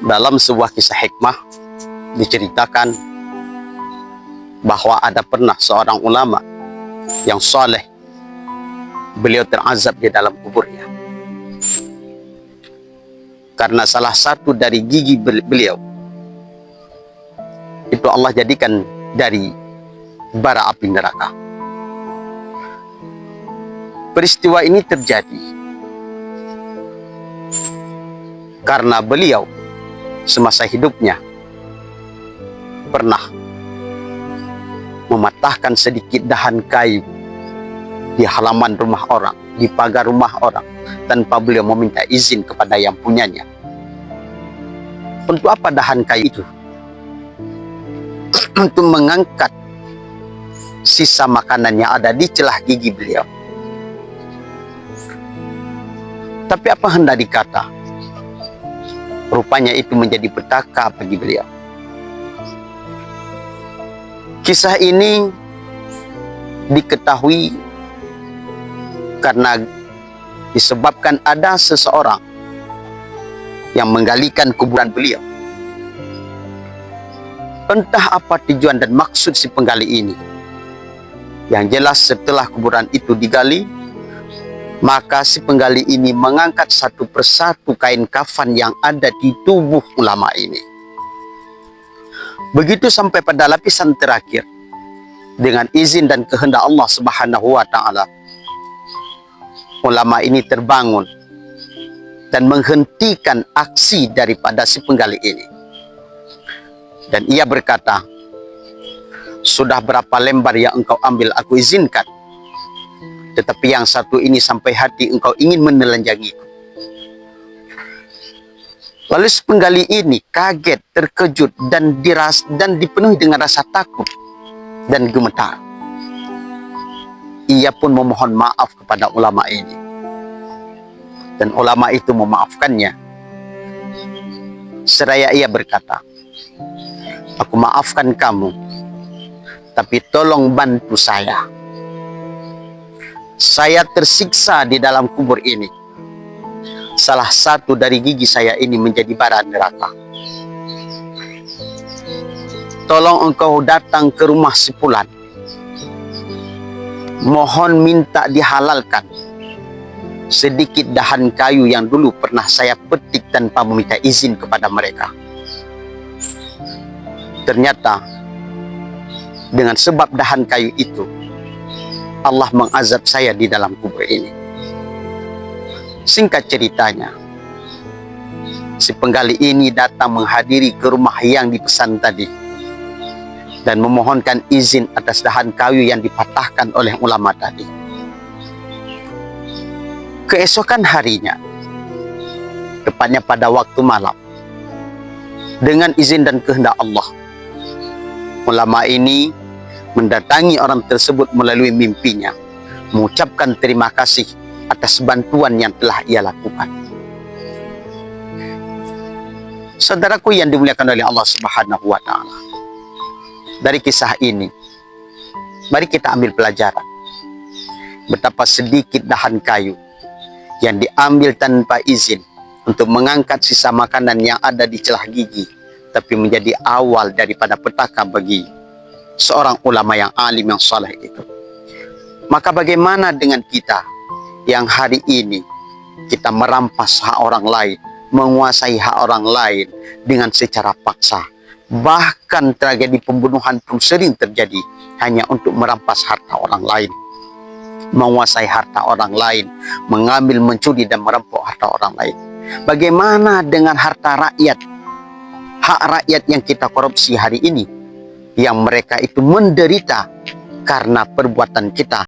Dalam sebuah kisah hikmah diceritakan bahwa ada pernah seorang ulama yang soleh, beliau terazab di dalam kuburnya karena salah satu dari gigi beliau itu Allah jadikan dari bara api neraka. Peristiwa ini terjadi karena beliau semasa hidupnya pernah mematahkan sedikit dahan kayu di halaman rumah orang, di pagar rumah orang, tanpa beliau meminta izin kepada yang punyanya. Untuk apa dahan kayu itu? Untuk mengangkat sisa makanan yang ada di celah gigi beliau. Tapi apa hendak dikata? Rupanya itu menjadi petaka bagi beliau. Kisah ini diketahui karena disebabkan ada seseorang yang menggalikan kuburan beliau. Entah apa tujuan dan maksud si penggali ini. Yang jelas setelah kuburan itu digali, maka si penggali ini mengangkat satu persatu kain kafan yang ada di tubuh ulama ini. Begitu sampai pada lapisan terakhir, dengan izin dan kehendak Allah Subhanahu wa Ta'ala, ulama ini terbangun dan menghentikan aksi daripada si penggali ini. Dan ia berkata, "Sudah berapa lembar yang engkau ambil aku izinkan, tetapi yang satu ini sampai hati engkau ingin menelanjangiku." Lalu si penggali ini kaget, terkejut, dan dipenuhi dengan rasa takut dan gemetar. Ia pun memohon maaf kepada ulama ini. Dan ulama itu memaafkannya. Seraya ia berkata, "Aku maafkan kamu, tapi tolong bantu saya. Saya tersiksa di dalam kubur ini. Salah satu dari gigi saya ini menjadi bara neraka. Tolong engkau datang ke rumah si fulan. Mohon minta dihalalkan sedikit dahan kayu yang dulu pernah saya petik tanpa meminta izin kepada mereka." Ternyata dengan sebab dahan kayu itu, Allah mengazab saya di dalam kubur ini. Singkat ceritanya, si penggali ini datang menghadiri ke rumah yang dipesan tadi dan memohonkan izin atas dahan kayu yang dipatahkan oleh ulama tadi. Keesokan harinya, tepatnya pada waktu malam, dengan izin dan kehendak Allah, ulama ini mendatangi orang tersebut melalui mimpinya, mengucapkan terima kasih atas bantuan yang telah ia lakukan. Saudaraku yang dimuliakan oleh Allah Subhanahu wa Ta'ala, dari kisah ini mari kita ambil pelajaran betapa sedikit dahan kayu yang diambil tanpa izin untuk mengangkat sisa makanan yang ada di celah gigi, tapi menjadi awal daripada petaka bagi seorang ulama yang alim, yang saleh itu. Maka bagaimana dengan kita yang hari ini kita merampas hak orang lain, menguasai hak orang lain dengan secara paksa? Bahkan tragedi pembunuhan pun sering terjadi hanya untuk merampas harta orang lain, menguasai harta orang lain, mengambil, mencuri, dan merampok harta orang lain. Bagaimana dengan harta rakyat, hak rakyat yang kita korupsi hari ini, yang mereka itu menderita karena perbuatan kita